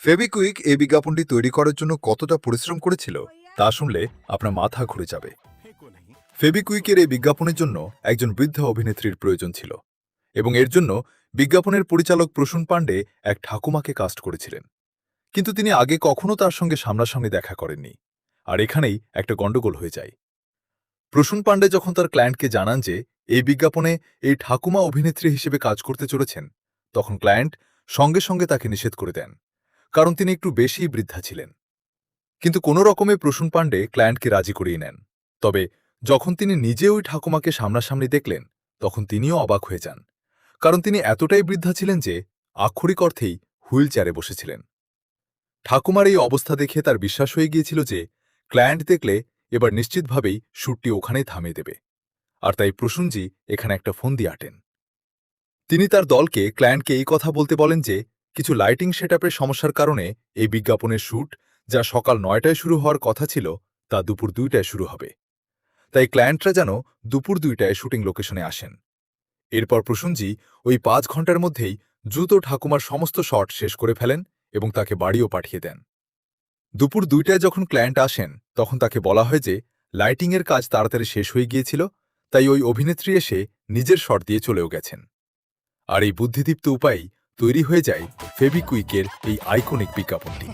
ফেবিকুইক এই বিজ্ঞাপনটি তৈরি করার জন্য কতটা পরিশ্রম করেছিল তা শুনলে আপনার মাথা ঘুরে যাবে। ফেবিকুইকের এই বিজ্ঞাপনের জন্য একজন বৃদ্ধা অভিনেত্রীর প্রয়োজন ছিল এবং এর জন্য বিজ্ঞাপনের পরিচালক প্রসূন পাণ্ডে এক ঠাকুমাকে কাস্ট করেছিলেন। কিন্তু তিনি আগে কখনো তার সঙ্গে সামনাসামনি দেখা করেননি। আর এখানেই একটা গন্ডগোল হয়ে যায়। প্রসূন পাণ্ডে যখন তার ক্লায়েন্টকে জানান যে এই বিজ্ঞাপনে এই ঠাকুমা অভিনেত্রী হিসেবে কাজ করতে চলেছেন, তখন ক্লায়েন্ট সঙ্গে সঙ্গে তাকে নিষেধ করে দেন, কারণ তিনি একটু বেশিই বৃদ্ধা ছিলেন। কিন্তু কোনো রকমে প্রসূন পাণ্ডে ক্লায়েন্টকে রাজি করিয়ে নেন। তবে যখন তিনি নিজে ওই ঠাকুমাকে সামনাসামনি দেখলেন, তখন তিনিও অবাক হয়ে যান, কারণ তিনি এতটাই বৃদ্ধা ছিলেন যে আক্ষরিক অর্থেই হুইল চেয়ারে বসেছিলেন। ঠাকুমার এই অবস্থা দেখে তার বিশ্বাস হয়ে গিয়েছিল যে ক্লায়েন্ট দেখলে এবার নিশ্চিতভাবেই শ্যুটটি ওখানেই থামিয়ে দেবে। আর তাই প্রসূনজি এখানে একটা ফোন দিয়ে আটেন। তিনি তার দলকে ক্লায়েন্টকে এই কথা বলতে বলেন যে কিছু লাইটিং সেটআপের সমস্যার কারণে এই বিজ্ঞাপনের শ্যুট, যা সকাল ৯টায় শুরু হওয়ার কথা ছিল, তা দুপুর ২টায় শুরু হবে। তাই ক্লায়েন্টরা যেন দুপুর ২টায় শুটিং লোকেশনে আসেন। এরপর প্রসূনজি ওই ৫ ঘন্টার মধ্যেই দ্রুত ঠাকুমার সমস্ত শট শেষ করে ফেলেন এবং তাকে বাড়িও পাঠিয়ে দেন। দুপুর ২টায় যখন ক্লায়েন্ট আসেন, তখন তাকে বলা হয় যে লাইটিংয়ের কাজ তাড়াতাড়ি শেষ হয়ে গিয়েছিল, তাই ওই অভিনেত্রী এসে নিজের শট দিয়ে চলেও গেছেন। আর এই বুদ্ধিদীপ্ত উপায়েই তৈরি হয়ে যায় ফেবিকুইকের এই আইকনিক বিজ্ঞাপনটি।